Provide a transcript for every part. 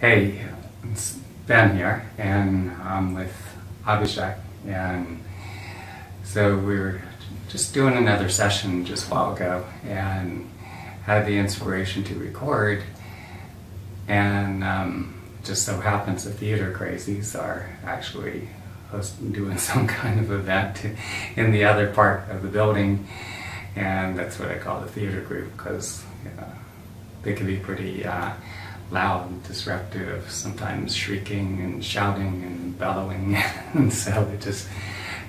Hey, it's Ben here, and I'm with Abhishek, and so we were just doing another session just a while ago, and had the inspiration to record, and just so happens the theater crazies are actually doing some kind of event in the other part of the building, and that's what I call the theater group because they can be pretty loud and disruptive, sometimes shrieking and shouting and bellowing, and so it just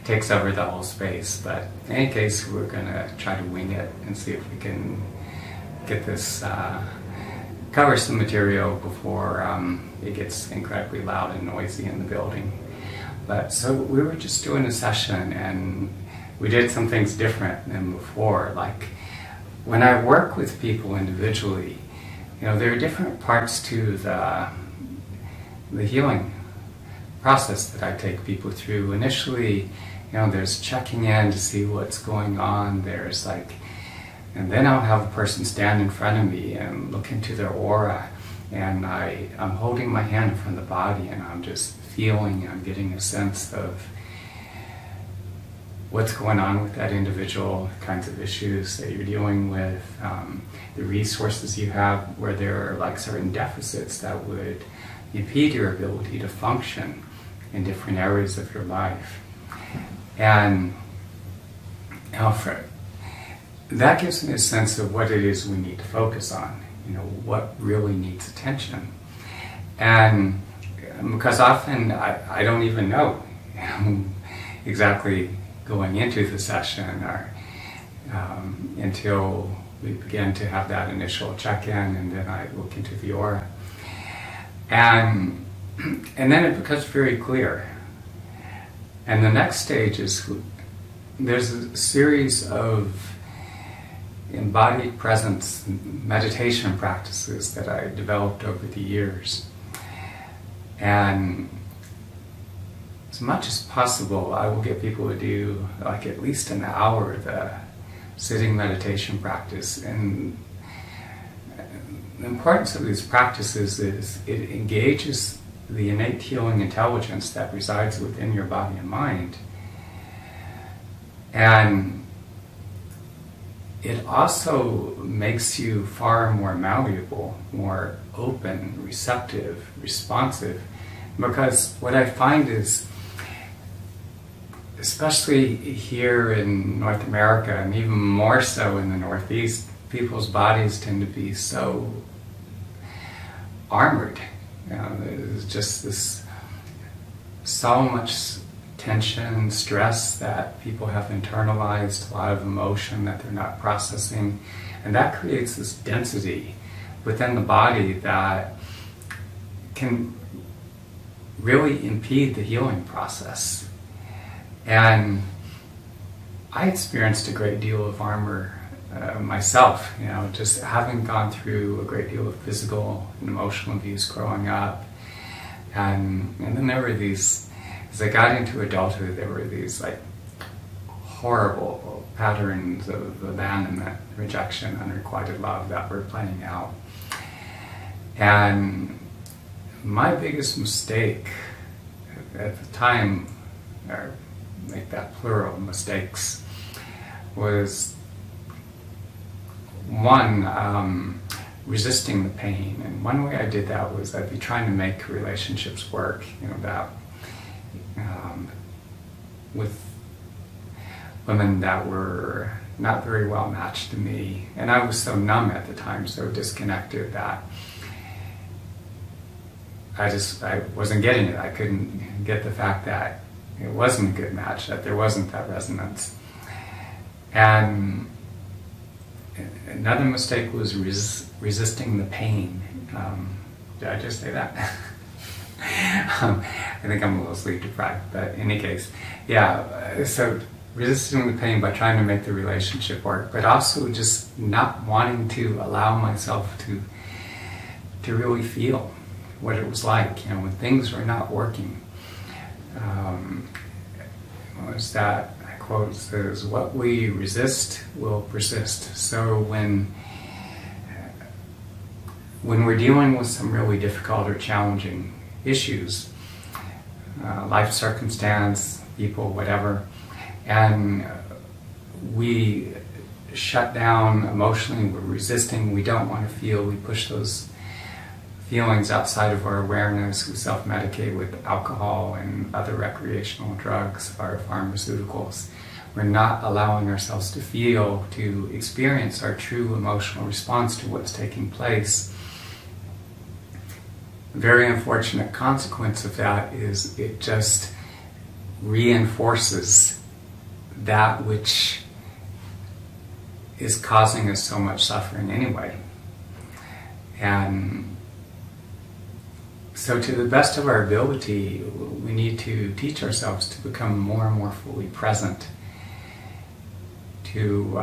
takes over the whole space. But in any case, we're going to try to wing it and see if we can get this, cover some material before it gets incredibly loud and noisy in the building. But so we were just doing a session, and we did some things different than before. Like when I work with people individually, there are different parts to the healing process that I take people through. Initially, there's checking in to see what's going on. There's and then I'll have a person stand in front of me and look into their aura, and I'm holding my hand in front of the body, and I'm just feeling, I'm getting a sense of what's going on with that individual, kinds of issues that you're dealing with, the resources you have, where there are certain deficits that would impede your ability to function in different areas of your life. And that gives me a sense of what it is we need to focus on, what really needs attention. And because often I don't even know exactly going into the session or until we begin to have that initial check-in, and then I look into the aura. And then it becomes very clear. And the next stage is there's a series of embodied presence meditation practices that I developed over the years. And as much as possible, I will get people to do at least an hour of the sitting meditation practice. And the importance of these practices is it engages the innate healing intelligence that resides within your body and mind. And it also makes you far more malleable, more open, receptive, responsive. Because what I find is, especially here in North America, and even more so in the Northeast, people's bodies tend to be so armored. There's just so much tension, stress that people have internalized, a lot of emotion that they're not processing, and that creates this density within the body that can really impede the healing process. And I experienced a great deal of armor myself, just having gone through a great deal of physical and emotional abuse growing up. And then there were these, as I got into adulthood, there were these horrible patterns of abandonment, rejection, unrequited love that were playing out. And my biggest mistake at the time, or make that plural, mistakes, was one, resisting the pain. And one way I did that was I'd be trying to make relationships work, with women that were not very well matched to me. And I was so numb at the time, so disconnected, that I wasn't getting it. I couldn't get the fact that it wasn't a good match, that there wasn't that resonance. And another mistake was resisting the pain. Did I just say that? I think I'm a little sleep deprived, but in any case, so resisting the pain by trying to make the relationship work, but also just not wanting to allow myself to really feel what it was like, when things were not working. Was that quote says, "What we resist will persist." So when when we're dealing with some really difficult or challenging issues, life circumstance, people, whatever, and we shut down emotionally, we're resisting, we don't want to feel, we push those feelings outside of our awareness, we self-medicate with alcohol and other recreational drugs or pharmaceuticals. We're not allowing ourselves to feel, to experience our true emotional response to what's taking place. A very unfortunate consequence of that is it just reinforces that which is causing us so much suffering anyway. And so to the best of our ability, we need to teach ourselves to become more and more fully present, to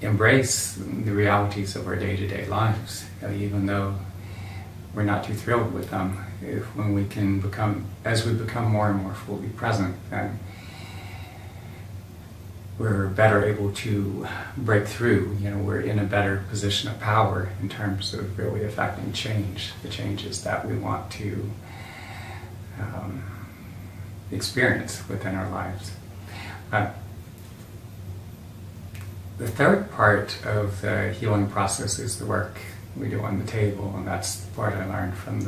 embrace the realities of our day-to-day lives, even though we're not too thrilled with them. When we can become, as we become more and more fully present, then we're better able to break through. We're in a better position of power in terms of really affecting change, the changes that we want to experience within our lives. The third part of the healing process is the work we do on the table, and that's the part I learned from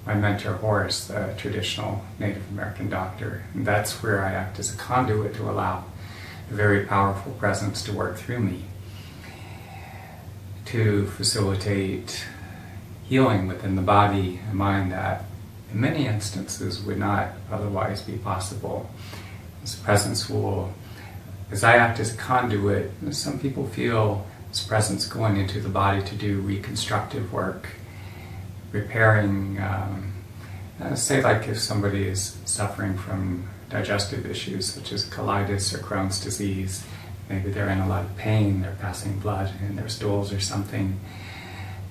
my mentor Horace, the traditional Native American doctor. And that's where I act as a conduit to allow a very powerful presence to work through me, to facilitate healing within the body and mind that in many instances would not otherwise be possible. This presence will, as I act as a conduit, some people feel this presence going into the body to do reconstructive work, repairing, say like if somebody is suffering from digestive issues such as colitis or Crohn's disease, maybe they're in a lot of pain, they're passing blood in their stools or something,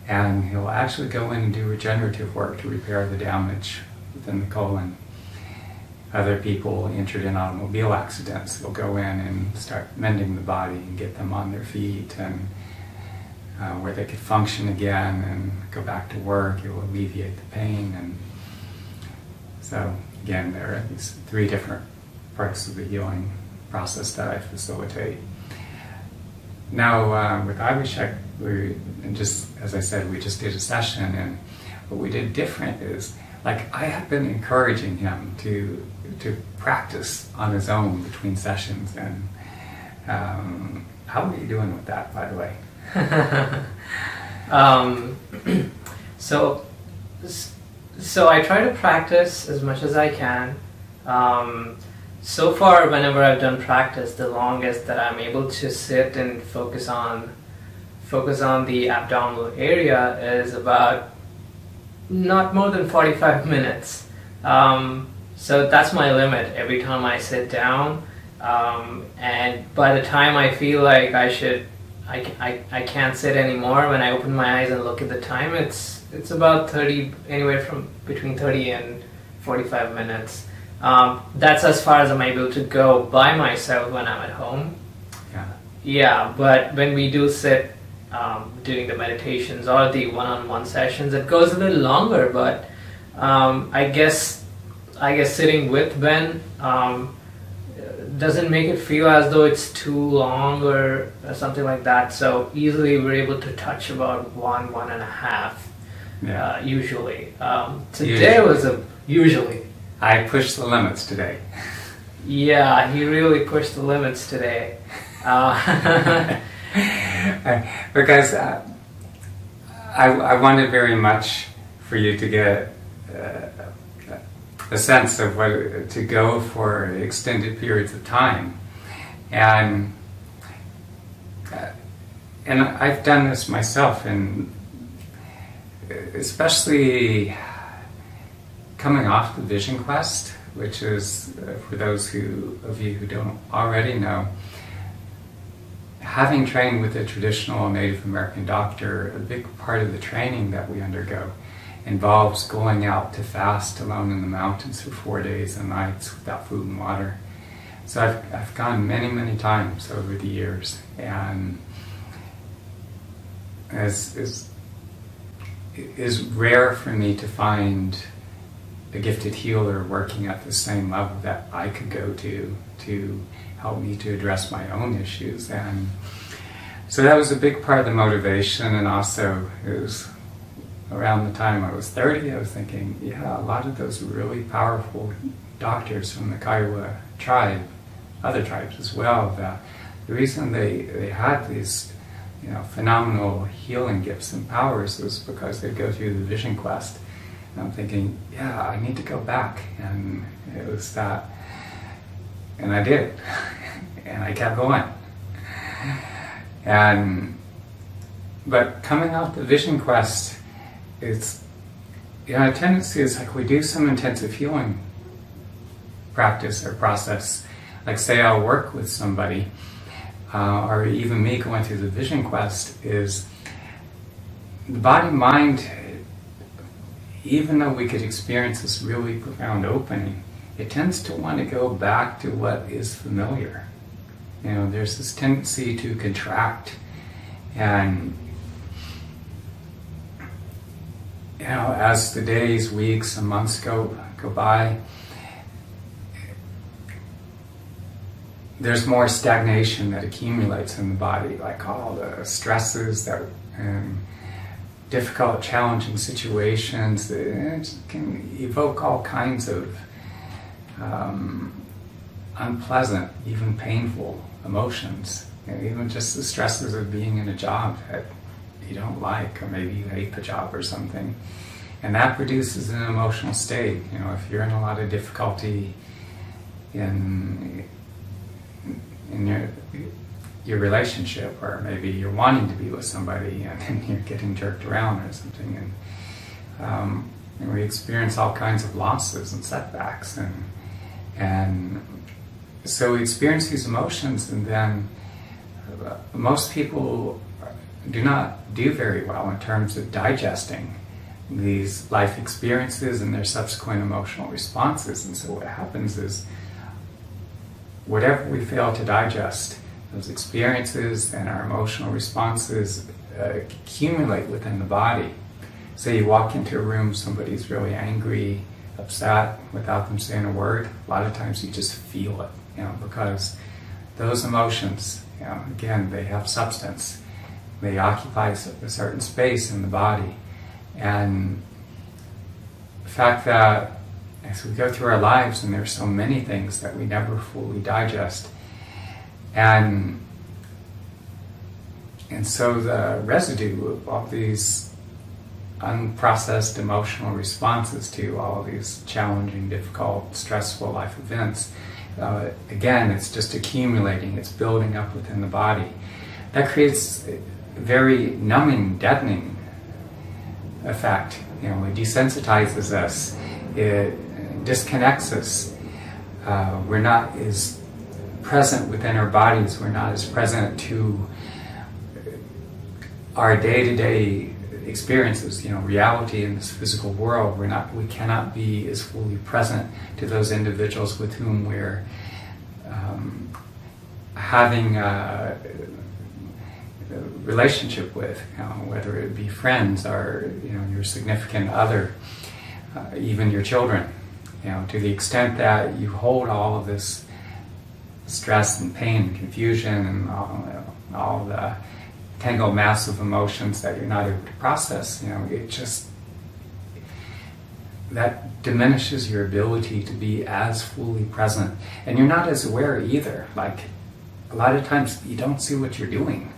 and he'll actually go in and do regenerative work to repair the damage within the colon. Other people injured in automobile accidents will go in and start mending the body and get them on their feet and where they could function again and go back to work. It will alleviate the pain. And so again, there are these three different parts of the healing process that I facilitate. Now with Abhishek, and just as I said, we just did a session, and what we did different is, like, I have been encouraging him to practice on his own between sessions. And how are you doing with that, by the way? So I try to practice as much as I can. So far, whenever I've done practice, the longest that I'm able to sit and focus on the abdominal area is about not more than 45 minutes. So that's my limit every time I sit down. And by the time I feel like I can't sit anymore, when I open my eyes and look at the time, it's about 30, anywhere from between 30 and 45 minutes. That's as far as I'm able to go by myself when I'm at home. Yeah, but when we do sit during the meditations or the one-on-one sessions, it goes a little longer, but I guess sitting with Ben doesn't make it feel as though it's too long or something like that. So easily we're able to touch about 1.5 usually. Today was usually. I pushed the limits today. Yeah, he really pushed the limits today. Because I wanted very much for you to get a sense of what to go for extended periods of time, and I've done this myself, and especially coming off the Vision Quest, which is for those of you who don't already know, having trained with a traditional Native American doctor, a big part of the training that we undergo involves going out to fast alone in the mountains for 4 days and nights without food and water. So I've gone many, many times over the years, and is rare for me to find a gifted healer working at the same level that I could go to help me to address my own issues. And so that was a big part of the motivation. And also it was around the time I was 30, I was thinking, yeah, a lot of those really powerful doctors from the Kiowa tribe, other tribes as well, the reason they had these phenomenal healing gifts and powers was because they'd go through the vision quest. And I'm thinking, yeah, I need to go back. And it was that, and I did. And I kept going. But coming out the vision quest, it's, a tendency is like we do some intensive healing practice or process. Like say I'll work with somebody, or even me going through the vision quest, is the body-mind, even though we could experience this really profound opening, it tends to want to go back to what is familiar. There's this tendency to contract, and as the days, weeks, and months go by, there's more stagnation that accumulates in the body, like all the stresses that difficult, challenging situations that can evoke all kinds of unpleasant, even painful emotions. Even just the stresses of being in a job that you don't like, or maybe you hate the job or something. And that produces an emotional state. If you're in a lot of difficulty in your relationship, or maybe you're wanting to be with somebody and then you're getting jerked around or something, and we experience all kinds of losses and setbacks, and so we experience these emotions, and then most people do not do very well in terms of digesting these life experiences and their subsequent emotional responses. And so what happens is, whatever we fail to digest, those experiences and our emotional responses accumulate within the body. Say you walk into a room, somebody's really angry, upset, without them saying a word, a lot of times you just feel it, because those emotions, again, they have substance. They occupy a certain space in the body. And the fact that as we go through our lives, and there's so many things that we never fully digest, and so the residue of all these unprocessed emotional responses to all of these challenging, difficult, stressful life events, again, it's just accumulating, it's building up within the body. That creates a very numbing, deadening effect. It desensitizes us, it disconnects us. We're not as present within our bodies, we're not as present to our day-to-day experiences, reality in this physical world. We cannot be as fully present to those individuals with whom we're having a relationship with, whether it be friends or your significant other, even your children. To the extent that you hold all of this stress and pain and confusion and all the tangled mass of emotions that you're not able to process, it just, that diminishes your ability to be as fully present. And you're not as aware either. Like, a lot of times you don't see what you're doing.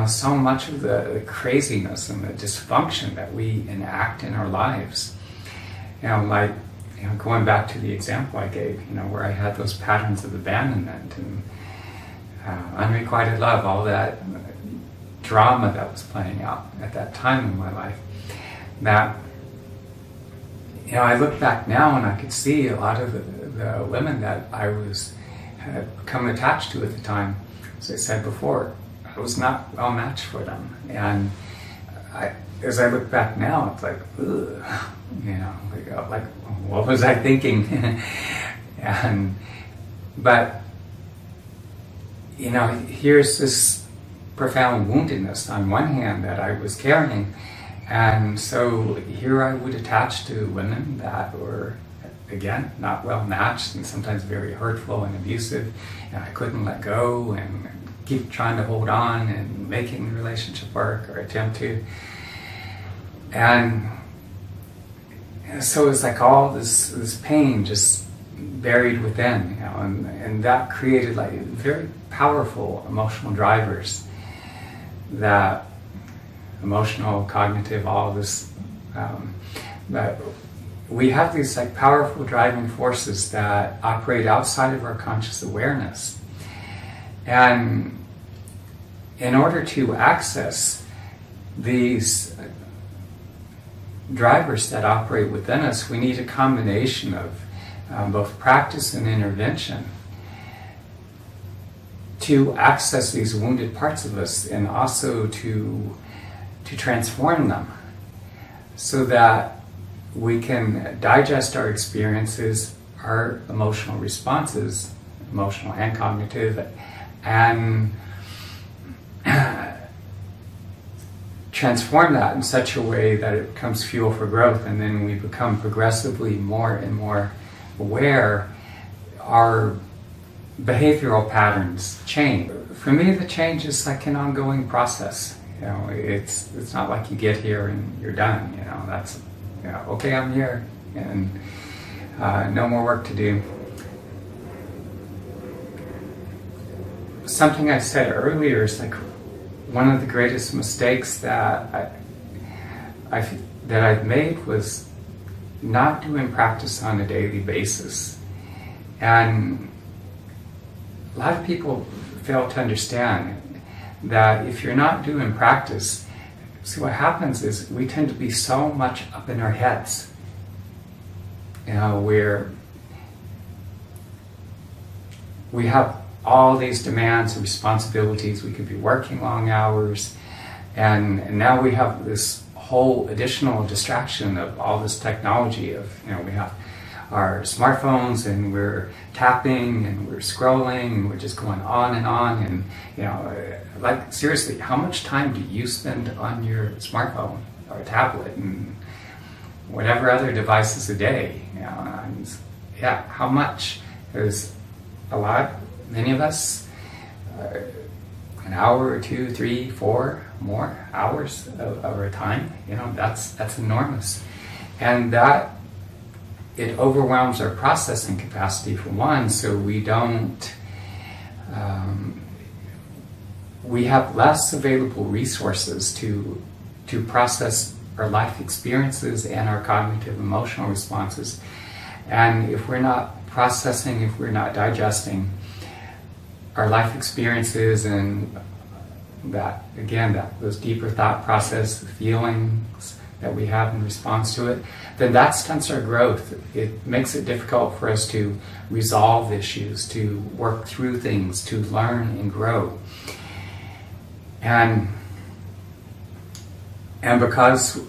So much of the craziness and the dysfunction that we enact in our lives, going back to the example I gave, where I had those patterns of abandonment and unrequited love, all that drama that was playing out at that time in my life, that I look back now and I could see a lot of the women that I had become attached to at the time. As I said before, I was not well matched for them. And as I look back now, it's like, ugh, like what was I thinking? But here's this profound woundedness on one hand that I was carrying. And so here I would attach to women that were, again, not well matched and sometimes very hurtful and abusive, and I couldn't let go and keep trying to hold on and making the relationship work or attempt to. And so it was like all this pain just buried within, you know, and that created like very powerful emotional drivers, that emotional, cognitive, all this, that we have these like powerful driving forces that operate outside of our conscious awareness. And in order to access these drivers that operate within us, we need a combination of both practice and intervention to access these wounded parts of us, and also to transform them so that we can digest our experiences, our emotional responses, emotional and cognitive, and transform that in such a way that it becomes fuel for growth, and then we become progressively more and more aware. Our behavioral patterns change. For me, the change is like an ongoing process. You know, it's not like you get here and you're done. You know, that's, you know, okay, I'm here, and no more work to do. Something I said earlier is like one of the greatest mistakes that I've made was not doing practice on a daily basis. And a lot of people fail to understand that if you're not doing practice, see what happens is we tend to be so much up in our heads. You know, we have all these demands and responsibilities. We could be working long hours, and now we have this whole additional distraction of all this technology of, you know, we have our smartphones and we're tapping and we're scrolling and we're just going on, and you know, like seriously, how much time do you spend on your smartphone or tablet and whatever other devices a day? You know, and yeah, how much? There's a lot. Many of us, an hour or 2, 3, 4 more hours of our time. You know, that's enormous, and that it overwhelms our processing capacity for one. So we don't. We have less available resources to process our life experiences and our cognitive emotional responses. And if we're not processing, if we're not digesting our life experiences and that, again, those deeper thought process, feelings that we have in response to it, then that stunts our growth. It makes it difficult for us to resolve issues, to work through things, to learn and grow. And because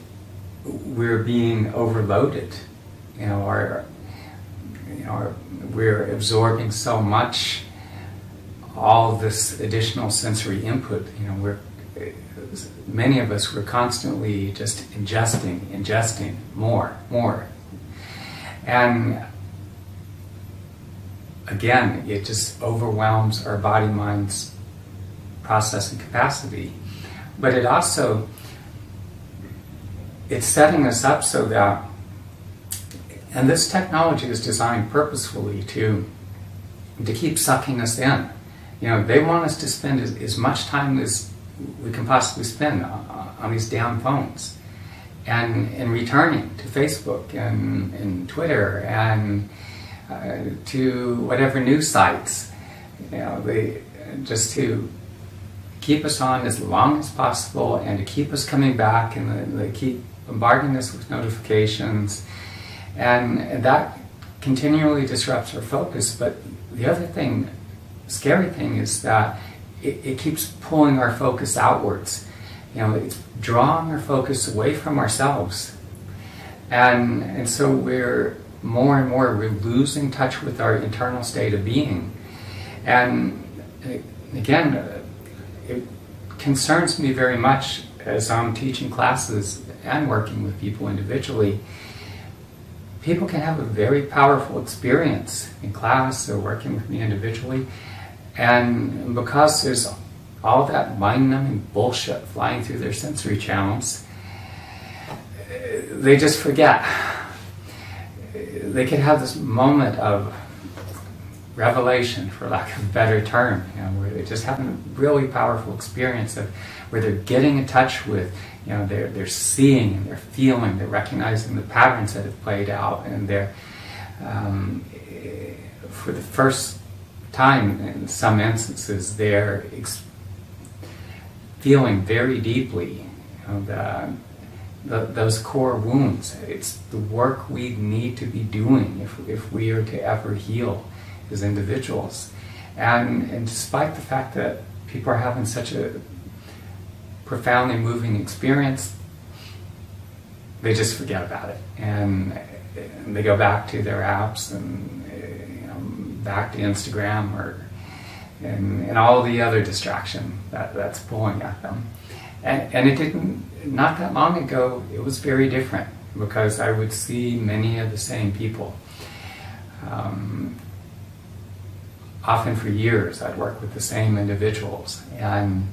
we're being overloaded, you know, we're absorbing so much, all this additional sensory input. You know, many of us, we're constantly just ingesting more. And again, it just overwhelms our body-mind's processing capacity. But it also, it's setting us up so that, and this technology is designed purposefully to keep sucking us in. You know, they want us to spend as much time as we can possibly spend on these damn phones, and returning to Facebook and Twitter and to whatever news sites. You know, they just to keep us on as long as possible and to keep us coming back, and they keep bombarding us with notifications, and that continually disrupts our focus. But the other thing, scary thing, is that it keeps pulling our focus outwards. You know, it's drawing our focus away from ourselves, and so we're more and more, we're losing touch with our internal state of being. And again, it concerns me very much as I'm teaching classes and working with people individually, people can have a very powerful experience in class or working with me individually, and because there's all that mind-numbing bullshit flying through their sensory channels, they just forget. They could have this moment of revelation, for lack of a better term, where they just have a really powerful experience of where they're getting in touch with, they're seeing and they're feeling, they're recognizing the patterns that have played out, and they're, for the first time in some instances, they're feeling very deeply those core wounds. It's the work we need to be doing if we are to ever heal as individuals. And despite the fact that people are having such a profoundly moving experience, they just forget about it. And they go back to their apps and back to Instagram and all the other distraction that's pulling at them. And it didn't, not that long ago, it was very different, because I would see many of the same people. Often for years I'd work with the same individuals, and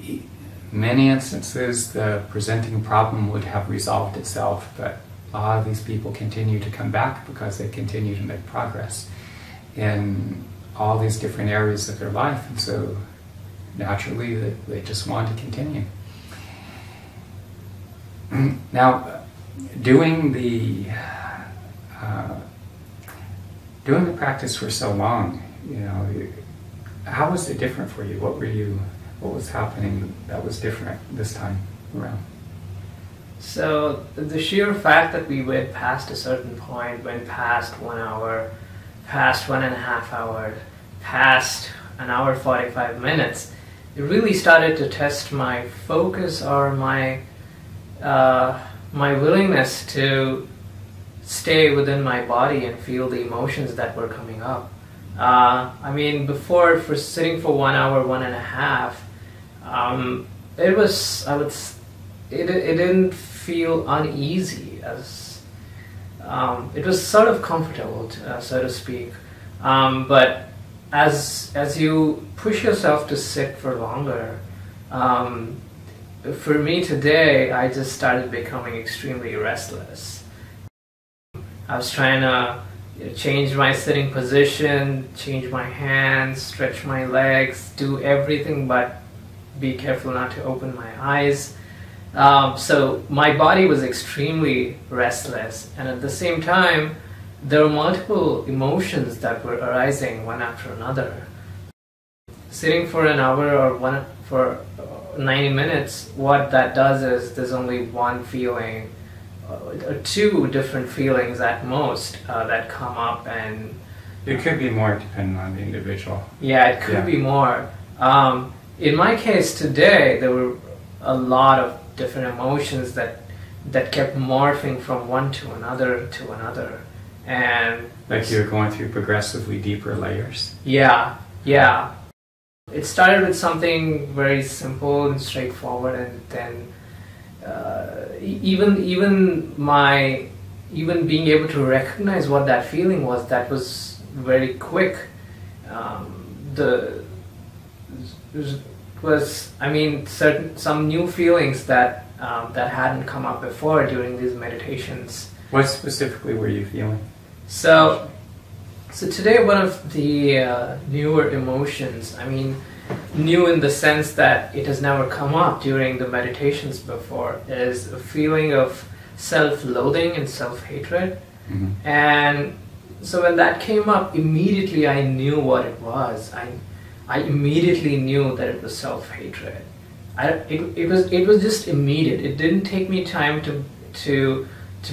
in many instances the presenting problem would have resolved itself, but a lot of these people continue to come back because they continue to make progress in all these different areas of their life, and so naturally they just want to continue. Now, doing the practice for so long, how was it different for you? What was happening that was different this time around? So the sheer fact that we went past a certain point, went past 1 hour, past 1.5 hours, past an hour 45 minutes, it really started to test my focus or my willingness to stay within my body and feel the emotions that were coming up. Before, for sitting for 1 hour, 1.5, it didn't feel uneasy, as it was sort of comfortable, so to speak. But as you push yourself to sit for longer, for me today, I just started becoming extremely restless. I was trying to change my sitting position, change my hands, stretch my legs, do everything but be careful not to open my eyes. So my body was extremely restless, and at the same time there were multiple emotions that were arising one after another. Sitting for an hour or for 90 minutes, what that does is there's only one feeling or two different feelings at most that come up, and it could be more depending on the individual. Yeah, it could be more. In my case today, there were a lot of different emotions that kept morphing from one to another, and like you're going through progressively deeper layers. Yeah. It started with something very simple and straightforward, and then even being able to recognize what that feeling was very quick. Some new feelings that hadn't come up before during these meditations. What specifically were you feeling? So today, one of the newer emotions, new in the sense that it has never come up during the meditations before, is a feeling of self-loathing and self-hatred. Mm-hmm. And so when that came up, immediately I knew what it was. I immediately knew that it was self-hatred. It was just immediate. It didn't take me time to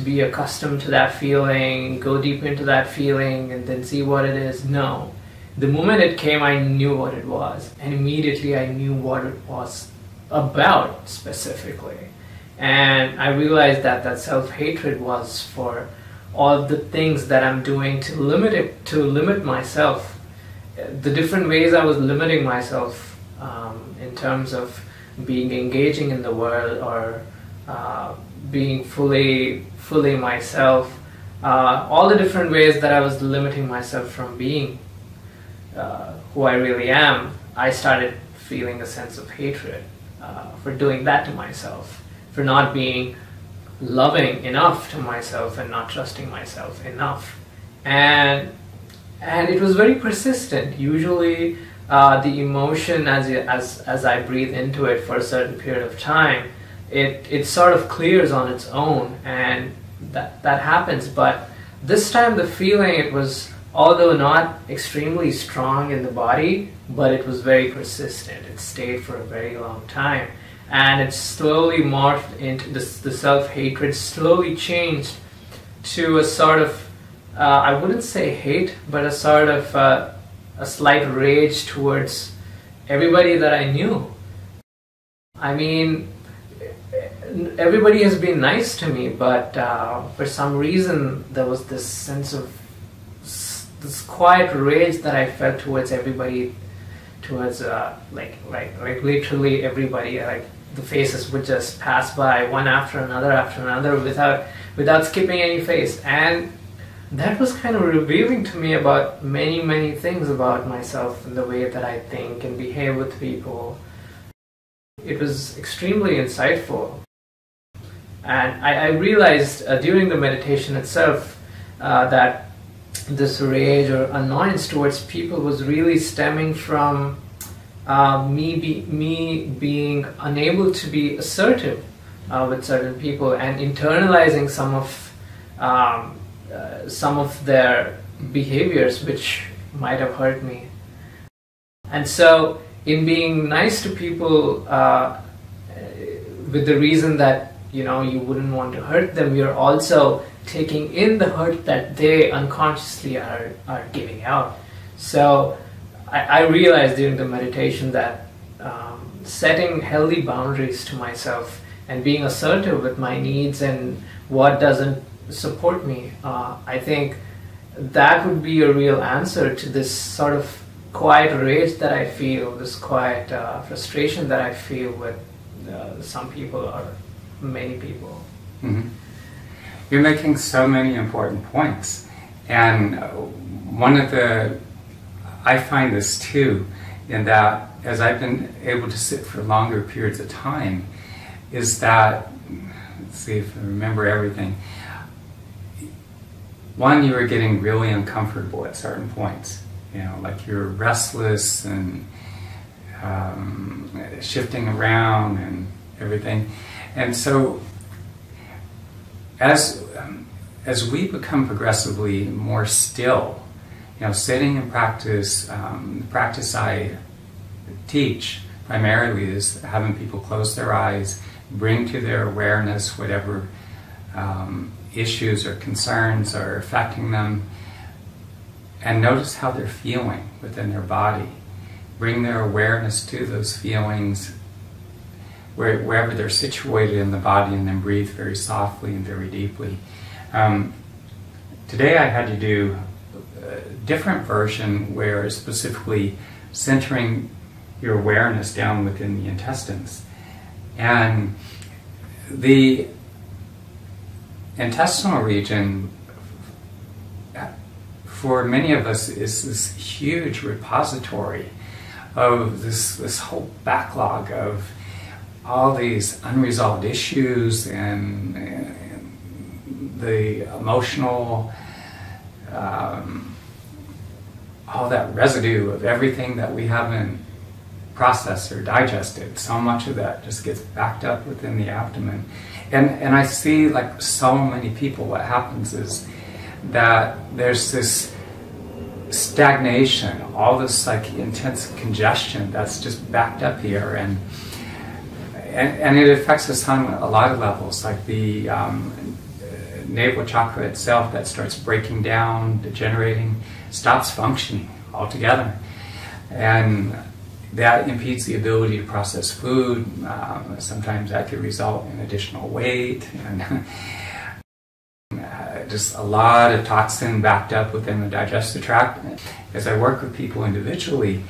be accustomed to that feeling, go deep into that feeling, and then see what it is. No. The moment it came, I knew what it was. And immediately I knew what it was about specifically. And I realized that self-hatred was for all the things that I'm doing to limit myself. The different ways I was limiting myself in in terms of being engaging in the world or being fully myself, all the different ways that I was limiting myself from being who I really am, I started feeling a sense of hatred for doing that to myself, for not being loving enough to myself and not trusting myself enough. And it was very persistent. Usually the emotion, as I breathe into it for a certain period of time, it sort of clears on its own, and that happens. But this time the feeling, it was, although not extremely strong in the body, but it was very persistent. It stayed for a very long time, and it slowly morphed into the self-hatred slowly changed to a sort of I wouldn't say hate, but a sort of a slight rage towards everybody that I knew. I mean, everybody has been nice to me, but for some reason there was this sense of this quiet rage that I felt towards everybody, towards like literally everybody. Like the faces would just pass by one after another without skipping any face, and that was kind of revealing to me about many things about myself and the way that I think and behave with people. It was extremely insightful. And I realized during the meditation itself that this rage or annoyance towards people was really stemming from me being unable to be assertive with certain people and internalizing some of their behaviors which might have hurt me. And so in being nice to people with the reason that you wouldn't want to hurt them, you're also taking in the hurt that they unconsciously are giving out. So I realized during the meditation that setting healthy boundaries to myself and being assertive with my needs and what doesn't support me, I think that would be a real answer to this sort of quiet rage that I feel, this quiet frustration that I feel with some people or many people. Mm-hmm. You're making so many important points, and I find this too, in that as I've been able to sit for longer periods of time, is that, let's see if I remember everything. One, you were getting really uncomfortable at certain points, like you're restless and shifting around and everything. And so as we become progressively more still, sitting in practice, the practice I teach primarily is having people close their eyes, bring to their awareness whatever issues or concerns are affecting them, and notice how they're feeling within their body. Bring their awareness to those feelings wherever they're situated in the body, and then breathe very softly and very deeply. Today I had to do a different version where specifically centering your awareness down within the intestines. And the intestinal region, for many of us, is this huge repository of this whole backlog of all these unresolved issues and the emotional, all that residue of everything that we haven't processed or digested. So much of that just gets backed up within the abdomen. And I see, like so many people, what happens is that there's this stagnation, all this like intense congestion that's just backed up here, and it affects us on a lot of levels, like the navel chakra itself that starts breaking down, degenerating, stops functioning altogether, and that impedes the ability to process food. Sometimes that could result in additional weight and just a lot of toxin backed up within the digestive tract. As I work with people individually,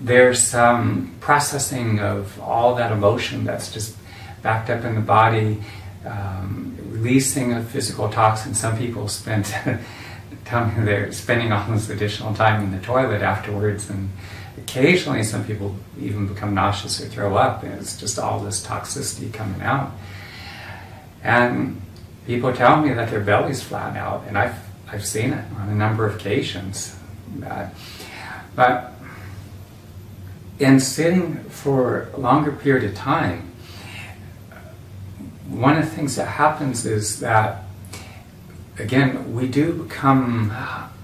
there's some processing of all that emotion that's just backed up in the body, releasing of physical toxins. Some people spend tell me they're spending all this additional time in the toilet afterwards, and occasionally some people even become nauseous or throw up, and it's just all this toxicity coming out. And people tell me that their bellies flatten out, and I've seen it on a number of occasions. But in sitting for a longer period of time, one of the things that happens is that, again, we do become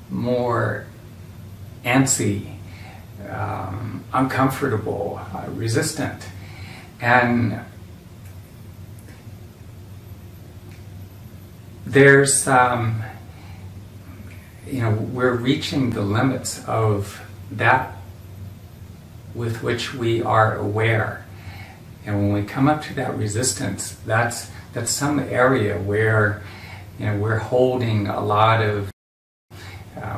more antsy, uncomfortable, resistant. And there's, we're reaching the limits of that with which we are aware. And when we come up to that resistance, that's some area where we're holding a lot of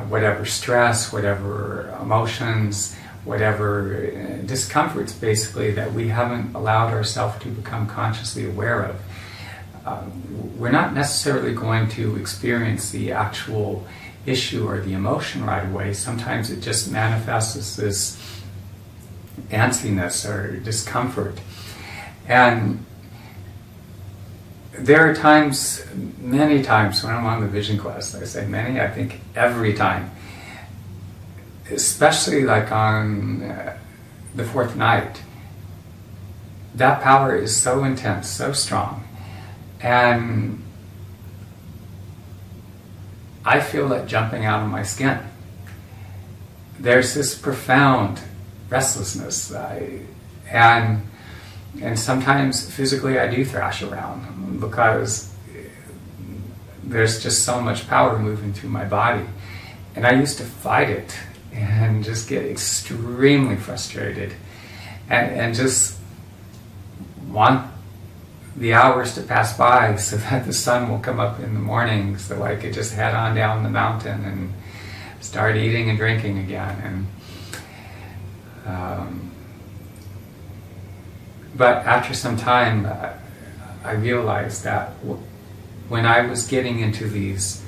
whatever stress, whatever emotions, whatever discomforts, basically, that we haven't allowed ourselves to become consciously aware of. We're not necessarily going to experience the actual issue or the emotion right away. Sometimes it just manifests as this antsiness or discomfort. And there are times, many times, when I'm on the vision quest, I say many, I think every time, especially like on the fourth night, that power is so intense, so strong, and I feel it jumping out of my skin. There's this profound restlessness, and sometimes physically I do thrash around because there's just so much power moving through my body. And I used to fight it and just get extremely frustrated and just want the hours to pass by so that the sun will come up in the morning so I could just head on down the mountain and start eating and drinking again. But after some time, I realized that when I was getting into these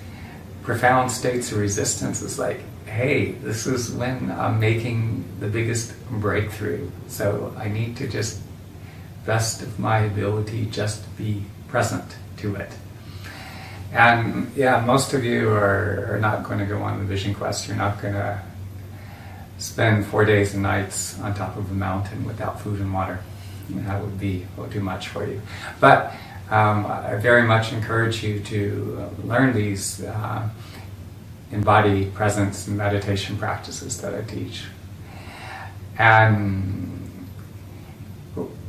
profound states of resistance, it's like, hey, this is when I'm making the biggest breakthrough. So I need to just, best of my ability, just be present to it. And yeah, most of you are not going to go on the vision quest. You're not going to spend 4 days and nights on top of a mountain without food and water. That would be a little too much for you. But I very much encourage you to learn these embodied presence and meditation practices that I teach. And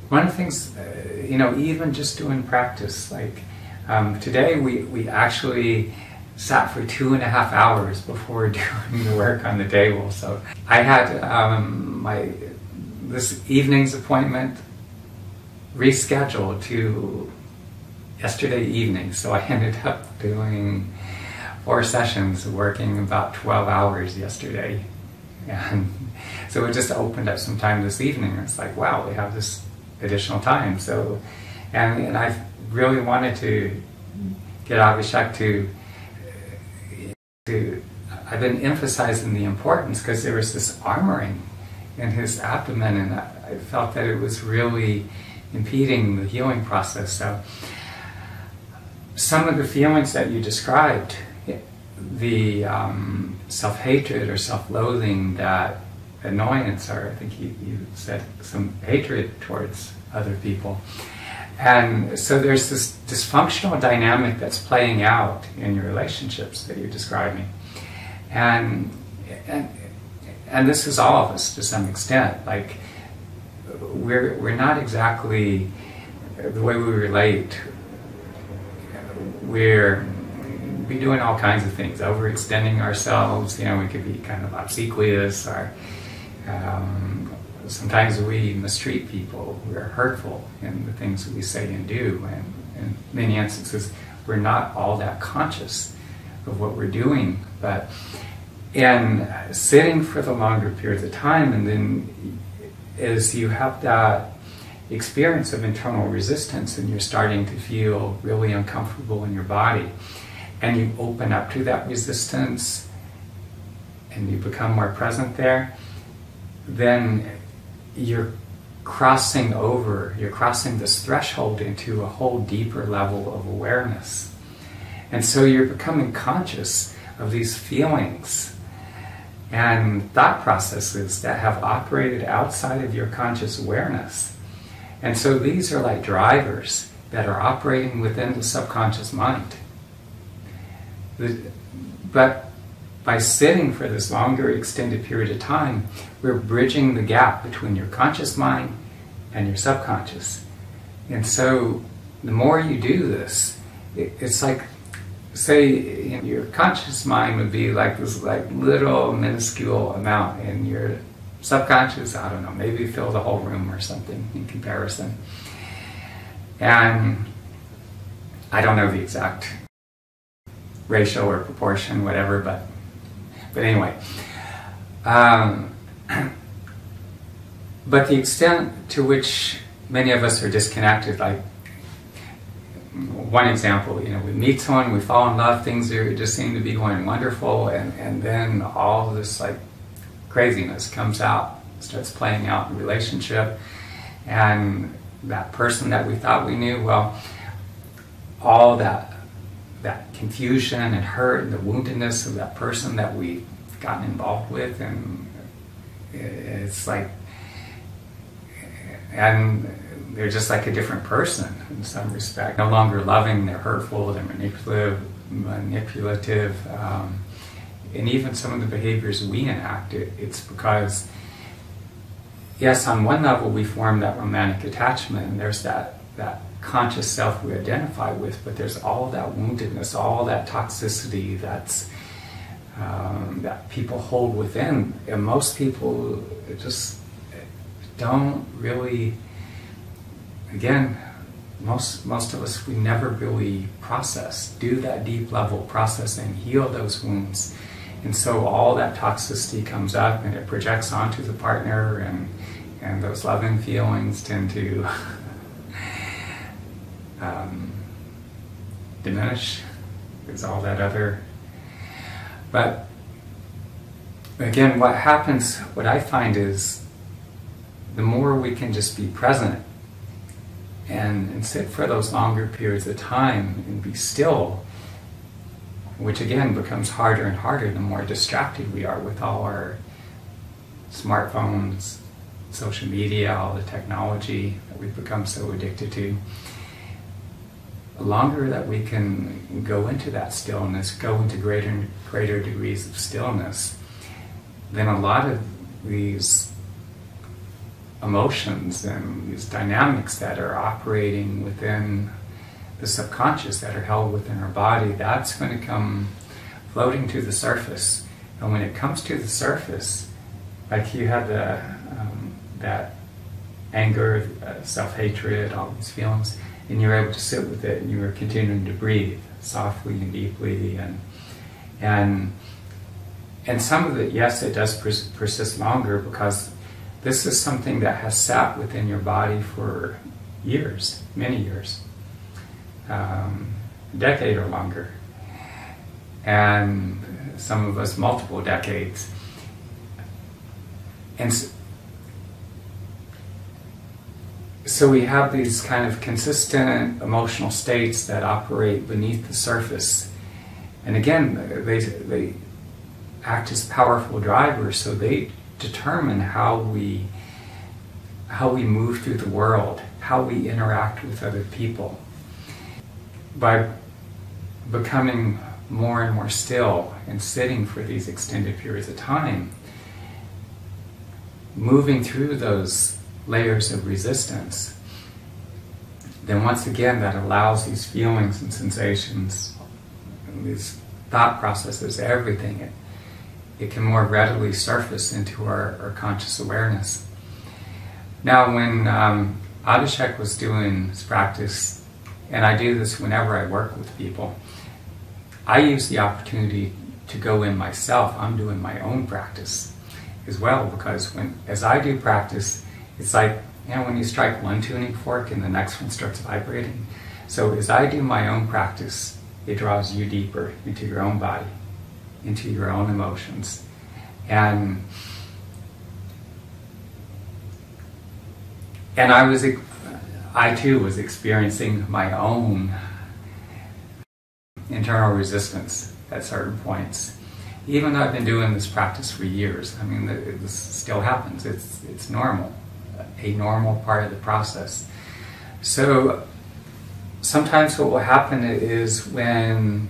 one of the things, even just doing practice, like today we actually sat for 2.5 hours before doing the work on the table. So I had this evening's appointment rescheduled to yesterday evening, so I ended up doing 4 sessions, working about 12 hours yesterday, and so it just opened up some time this evening. It's like, wow, we have this additional time. So, and I really wanted to get Abhishek to I've been emphasizing the importance because there was this armoring in his abdomen, and I felt that it was really impeding the healing process. So some of the feelings that you described, the self-hatred or self-loathing, that annoyance, or I think you said some hatred towards other people. And so there's this dysfunctional dynamic that's playing out in your relationships that you're describing. And this is all of us to some extent. Like, we're not exactly the way we relate. We're doing all kinds of things, overextending ourselves. We could be kind of obsequious, or sometimes we mistreat people. We're hurtful in the things that we say and do, and in many instances we're not all that conscious of what we're doing. But And sitting for the longer periods of time, and then as you have that experience of internal resistance and you're starting to feel really uncomfortable in your body, and you open up to that resistance and you become more present there, then you're crossing this threshold into a whole deeper level of awareness. And so you're becoming conscious of these feelings and thought processes that have operated outside of your conscious awareness. And so these are like drivers that are operating within the subconscious mind. But by sitting for this longer extended period of time, we're bridging the gap between your conscious mind and your subconscious. And so the more you do this, it's like, say, your conscious mind would be like this like little minuscule amount, and your subconscious, I don't know, maybe fill the whole room or something in comparison. And I don't know the exact ratio or proportion, whatever, but anyway. But the extent to which many of us are disconnected, like one example, we meet someone, we fall in love, things just seem to be going wonderful, and then all this like craziness comes out, starts playing out in the relationship, and that person that we thought we knew, well, all that confusion and hurt and the woundedness of that person that we've gotten involved with, and it's like, and they're just like a different person in some respect. No longer loving, they're hurtful, they're manipulative, and even some of the behaviors we enact, it's because, yes, on one level we form that romantic attachment, and there's that conscious self we identify with, but there's all that woundedness, all that toxicity that people hold within, and most people just don't really, again, most of us, we never really do that deep level processing, heal those wounds, and so all that toxicity comes up and it projects onto the partner, and those loving feelings tend to diminish. There's all that other. But again, what I find is the more we can just be present and sit for those longer periods of time and be still, which again becomes harder and harder the more distracted we are with all our smartphones, social media, all the technology that we've become so addicted to. The longer that we can go into that stillness, go into greater degrees of stillness, then a lot of these emotions and these dynamics that are operating within the subconscious, that are held within our body, that's going to come floating to the surface. And when it comes to the surface, like you have that anger, self-hatred, all these feelings, and you're able to sit with it, and you're continuing to breathe softly and deeply, and some of it, yes, it does persist longer, because this is something that has sat within your body for years, many years, a decade or longer, and some of us multiple decades. And so we have these kind of consistent emotional states that operate beneath the surface. And again, they act as powerful drivers, so they determine how we move through the world, how we interact with other people. By becoming more and more still and sitting for these extended periods of time, moving through those layers of resistance, then once again that allows these feelings and sensations, and these thought processes, everything, it can more readily surface into our conscious awareness. Now, when Abhishek was doing his practice, and I do this whenever I work with people, I use the opportunity to go in myself. I'm doing my own practice as well, because as I do practice, it's like, when you strike one tuning fork and the next one starts vibrating. So as I do my own practice, it draws you deeper into your own body, into your own emotions. And I too was experiencing my own internal resistance at certain points. Even though I've been doing this practice for years, this still happens. It's normal, a normal part of the process. So sometimes what will happen is when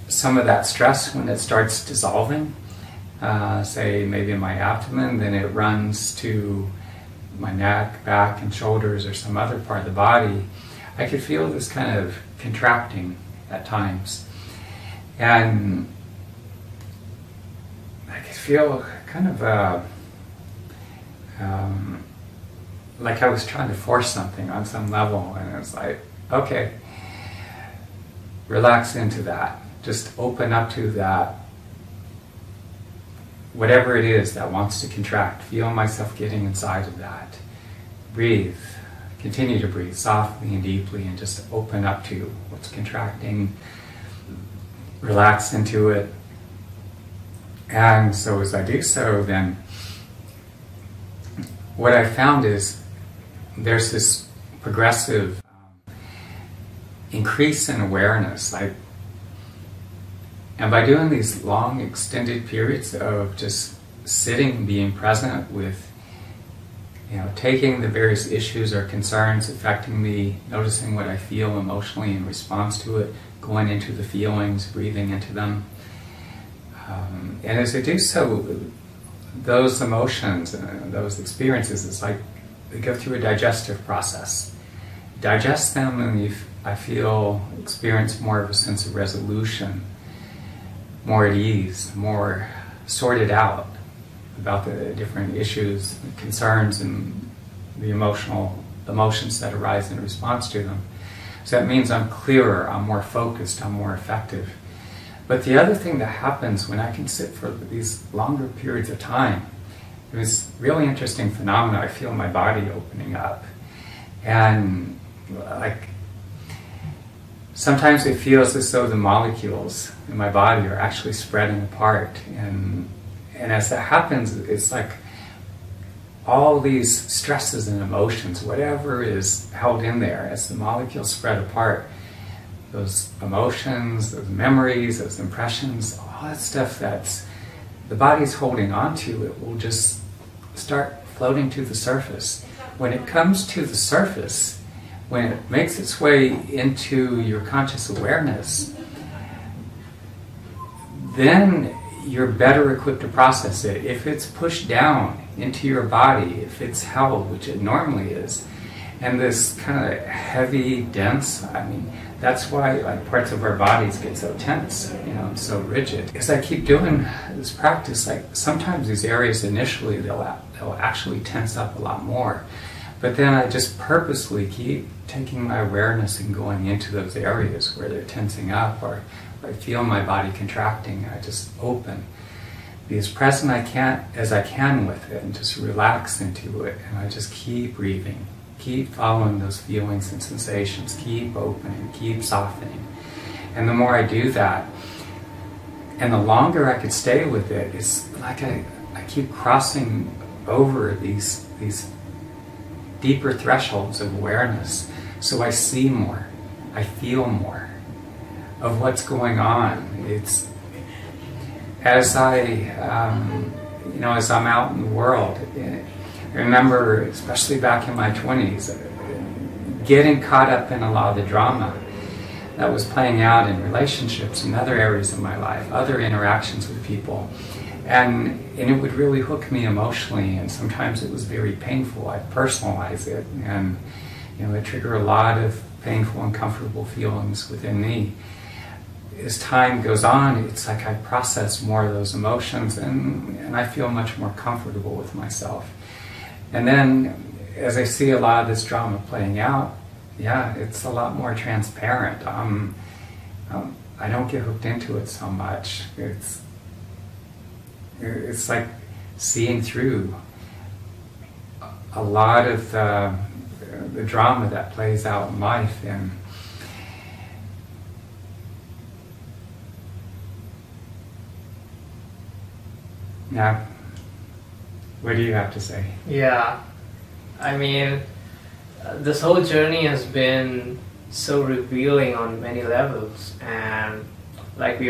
some of that stress, when it starts dissolving, say maybe in my abdomen, then it runs to my neck, back, and shoulders, or some other part of the body, I could feel this kind of contracting at times. And I could feel kind of like I was trying to force something on some level, and it was like, okay, relax into that. Just open up to that, whatever it is that wants to contract. Feel myself getting inside of that. Breathe. Continue to breathe softly and deeply, and just open up to what's contracting. Relax into it. And so as I do so, then what I found is there's this progressive increase in awareness. And by doing these long extended periods of just sitting, being present with, taking the various issues or concerns affecting me, noticing what I feel emotionally in response to it, going into the feelings, breathing into them. And as I do so, those emotions, those experiences, it's like they go through a digestive process. Digest them, and I experience more of a sense of resolution, more at ease, more sorted out about the different issues, concerns, and the emotions that arise in response to them. So that means I'm clearer, I'm more focused, I'm more effective. But the other thing that happens when I can sit for these longer periods of time, it was a really interesting phenomenon. I feel my body opening up. And sometimes it feels as though the molecules in my body are actually spreading apart. And as that happens, it's like all these stresses and emotions, whatever is held in there, as the molecules spread apart, those emotions, those memories, those impressions, all that stuff that's the body's holding on to, it will just start floating to the surface. When it comes to the surface, when it makes its way into your conscious awareness, then you're better equipped to process it. If it's pushed down into your body, if it's held, which it normally is, and this kind of heavy, dense, that's why parts of our bodies get so tense, and so rigid. As I keep doing this practice, sometimes these areas initially, they'll actually tense up a lot more. But then I just purposely keep taking my awareness and going into those areas where they're tensing up, or I feel my body contracting. I just open, be as present as I can with it, and just relax into it. And I just keep breathing, keep following those feelings and sensations, keep opening, keep softening. And the more I do that, and the longer I could stay with it, it's like I keep crossing over these deeper thresholds of awareness. So I see more, I feel more of what's going on. It's as I'm out in the world. I remember, especially back in my 20s, getting caught up in a lot of the drama that was playing out in relationships and other areas of my life, other interactions with people. And it would really hook me emotionally, and sometimes it was very painful. I'd personalize it, and it triggered a lot of painful, uncomfortable feelings within me. As time goes on, it's like I process more of those emotions, and I feel much more comfortable with myself. And then, as I see a lot of this drama playing out, it's a lot more transparent. I don't get hooked into it so much. It's like seeing through a lot of the drama that plays out in life. And now, what do you have to say? Yeah, I mean, this whole journey has been so revealing on many levels, and like me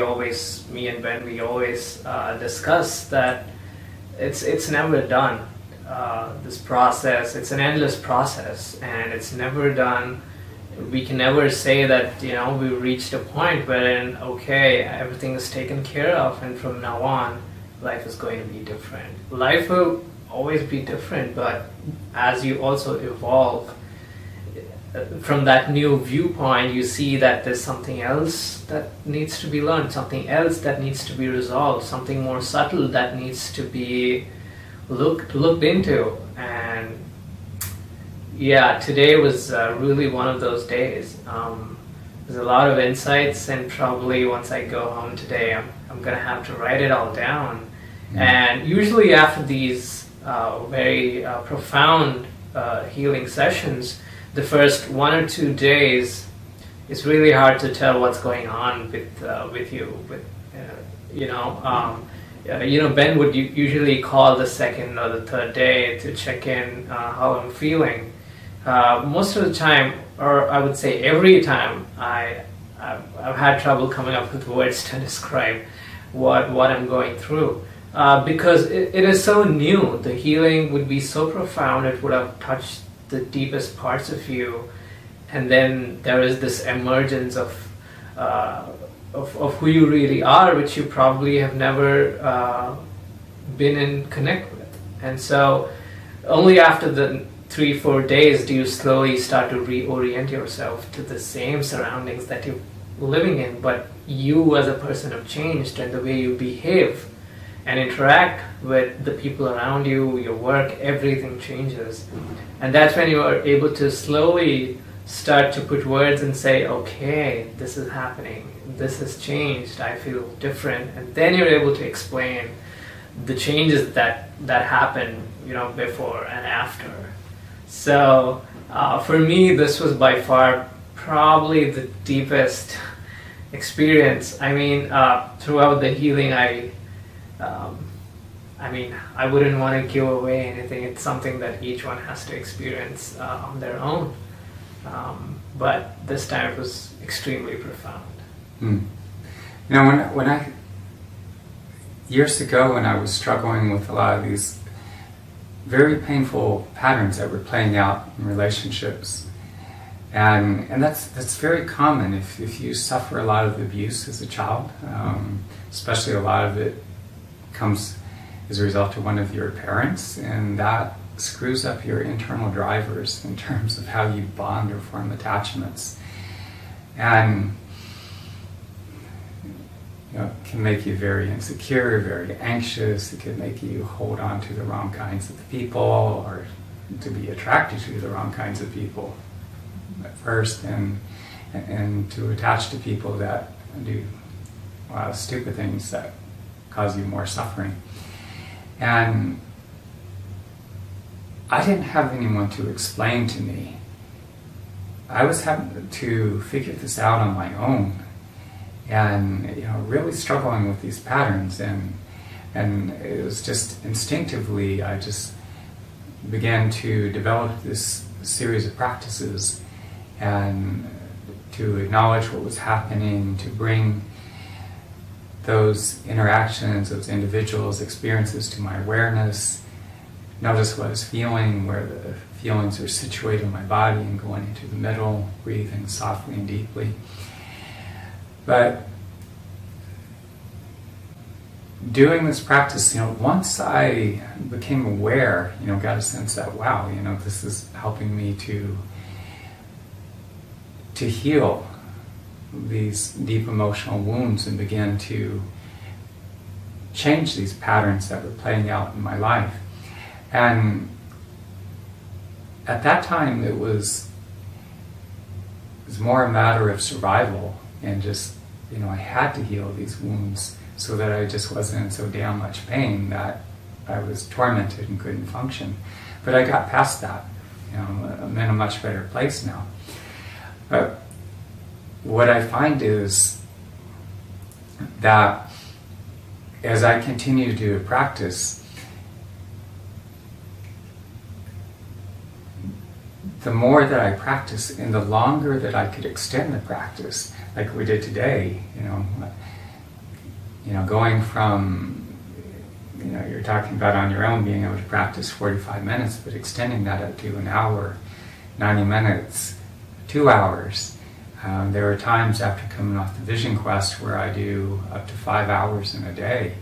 and Ben, we always discuss that it's never done. This process, it's an endless process, and it's never done. We can never say that, you know, we've reached a point wherein, okay, everything is taken care of, and from now on, life is going to be different. Life will always be different, but as you also evolve from that new viewpoint, you see that there's something else that needs to be learned, something else that needs to be resolved, something more subtle that needs to be looked into. And yeah, today was really one of those days. There's a lot of insights, and probably once I go home today, I'm gonna have to write it all down. And usually after these very profound healing sessions, the first 1 or 2 days, it's really hard to tell what's going on with you. Ben would usually call the second or the third day to check in how I'm feeling. Most of the time, or I would say every time, I've had trouble coming up with words to describe what I'm going through. Because it is so new. The healing would be so profound, it would have touched the deepest parts of you, and then there is this emergence of who you really are, which you probably have never been in connect with. And so only after the 3-4 days do you slowly start to reorient yourself to the same surroundings that you're living in, but you as a person have changed, and the way you behave and interact with the people around you, your work, everything changes. And that's when you are able to slowly start to put words and say, okay, this is happening, this has changed, I feel different. And then you're able to explain the changes that happen, you know, before and after. So for me, this was by far probably the deepest experience. I mean, throughout the healing, I wouldn't want to give away anything. It's something that each one has to experience on their own. But this time it was extremely profound. You know, when I years ago, when I was struggling with a lot of these very painful patterns that were playing out in relationships, and that's very common if you suffer a lot of abuse as a child, especially a lot of it comes as a result of one of your parents, and that screws up your internal drivers in terms of how you bond or form attachments, and you know, it can make you very insecure, very anxious. It could make you hold on to the wrong kinds of people, or to be attracted to the wrong kinds of people at first, and to attach to people that do a lot of stupid things that cause you more suffering. And I didn't have anyone to explain to me. I was having to figure this out on my own, and you know, really struggling with these patterns, and it was just instinctively I just began to develop this series of practices, and to acknowledge what was happening, to bring those interactions, those individuals' experiences to my awareness, notice what I was feeling, where the feelings are situated in my body, and going into the middle, breathing softly and deeply. But doing this practice, you know, once I became aware, you know, got a sense that, wow, you know, this is helping me to heal these deep emotional wounds and begin to change these patterns that were playing out in my life. And at that time, it was more a matter of survival and just I had to heal these wounds so that I just wasn't in so damn much pain that I was tormented and couldn't function. But I got past that. I'm in a much better place now. But what I find is that as I continue to practice, the more that I practice and the longer that I could extend the practice, like we did today, going from, you're talking about on your own being able to practice 45 minutes, but extending that up to an hour, 90 minutes, 2 hours. There are times after coming off the Vision Quest where I do up to 5 hours in a day.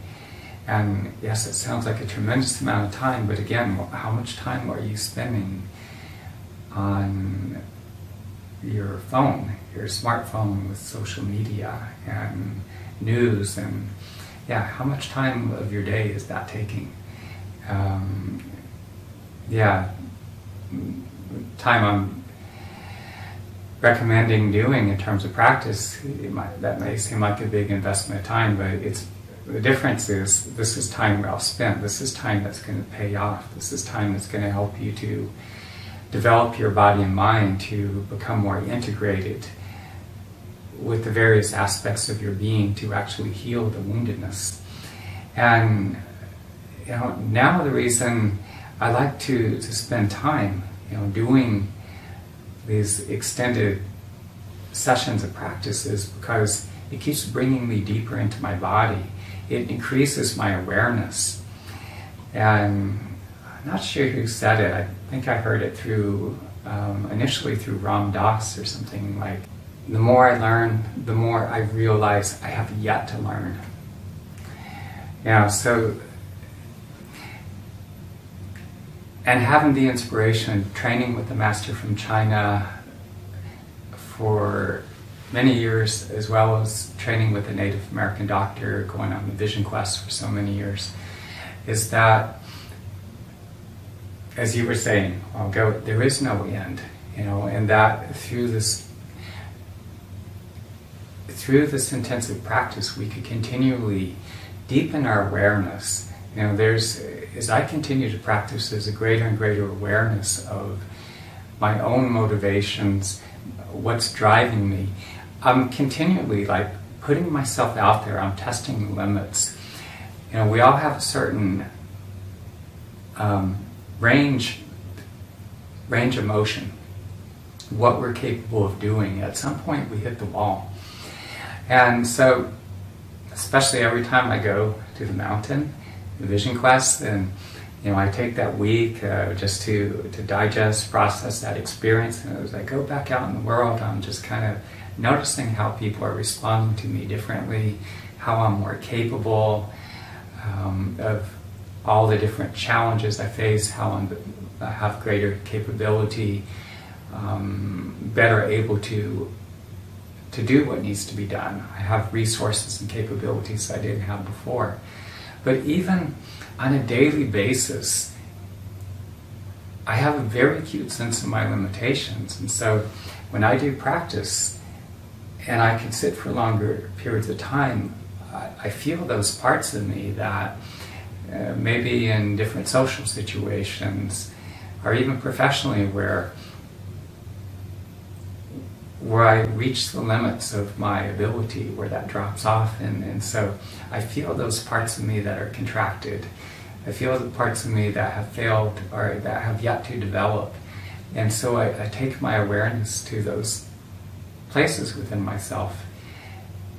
And yes, it sounds like a tremendous amount of time, but again, how much time are you spending on your phone, your smartphone with social media and news, and how much time of your day is that taking? Time I'm recommending doing in terms of practice, that may seem like a big investment of time, but the difference is this is time well spent. This is time that's going to pay off. This is time that's going to help you to develop your body and mind to become more integrated with the various aspects of your being to actually heal the woundedness. And now the reason I like to spend time doing these extended sessions of practice is because it keeps bringing me deeper into my body. It increases my awareness. And I'm not sure who said it. I think I heard it initially through Ram Dass or something like, the more I learn, the more I realize I have yet to learn. And having the inspiration, training with the master from China for many years, as well as training with a Native American doctor, going on the Vision Quest for so many years, is that, as you were saying, there is no end, and that through this intensive practice, we could continually deepen our awareness. As I continue to practice, there's a greater and greater awareness of my own motivations, what's driving me. I'm continually putting myself out there. I'm testing the limits. We all have a certain range of motion, what we're capable of doing. At some point we hit the wall. And so, especially every time I go to the mountain, the Vision Quest, and I take that week just to digest, process that experience, and as I go back out in the world, I'm just kind of noticing how people are responding to me differently, how I'm more capable of all the different challenges I face, how I have greater capability, better able to do what needs to be done. I have resources and capabilities I didn't have before. But even on a daily basis, I have a very acute sense of my limitations. And so when I do practice and I can sit for longer periods of time, I feel those parts of me that maybe in different social situations or even professionally where I reach the limits of my ability, where that drops off, and so I feel those parts of me that are contracted. I feel the parts of me that have failed or that have yet to develop, and so I take my awareness to those places within myself,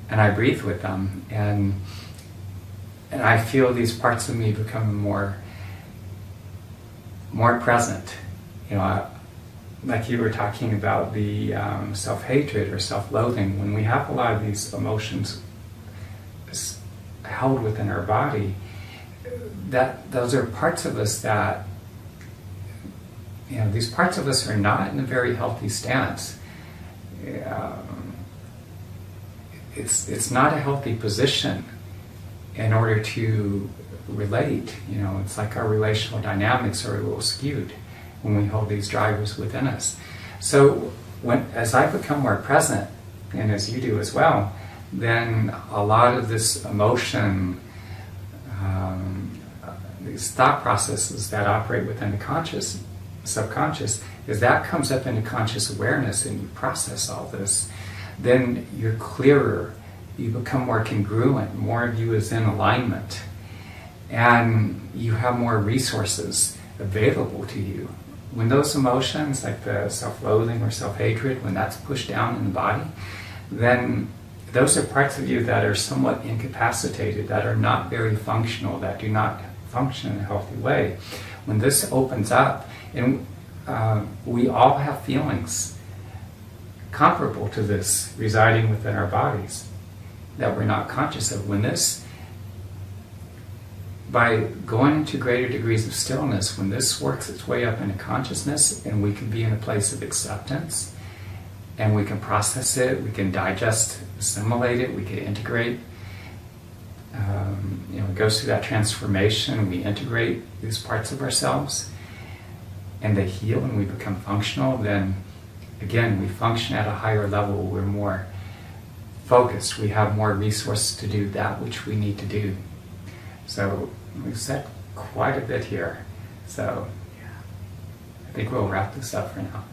and I breathe with them, and I feel these parts of me become more present. Like you were talking about the self-hatred or self-loathing, when we have a lot of these emotions held within our body, those are parts of us that, these parts of us are not in a very healthy stance. It's not a healthy position in order to relate. It's like our relational dynamics are a little skewed when we hold these drivers within us. So as I become more present, and as you do as well, then a lot of this emotion, these thought processes that operate within the conscious, subconscious, as that comes up into conscious awareness and you process all this, then you're clearer, you become more congruent, more of you is in alignment, and you have more resources available to you. When those emotions, like the self-loathing or self-hatred, when that's pushed down in the body, then those are parts of you that are somewhat incapacitated, that are not very functional, that do not function in a healthy way. When this opens up, and we all have feelings comparable to this residing within our bodies that we're not conscious of. When this, by going into greater degrees of stillness, when this works its way up into consciousness and we can be in a place of acceptance and we can process it, we can digest, assimilate it, we can integrate, it goes through that transformation, we integrate these parts of ourselves and they heal and we become functional, then again we function at a higher level, we're more focused, we have more resources to do that which we need to do. So we've said quite a bit here, so I think we'll wrap this up for now.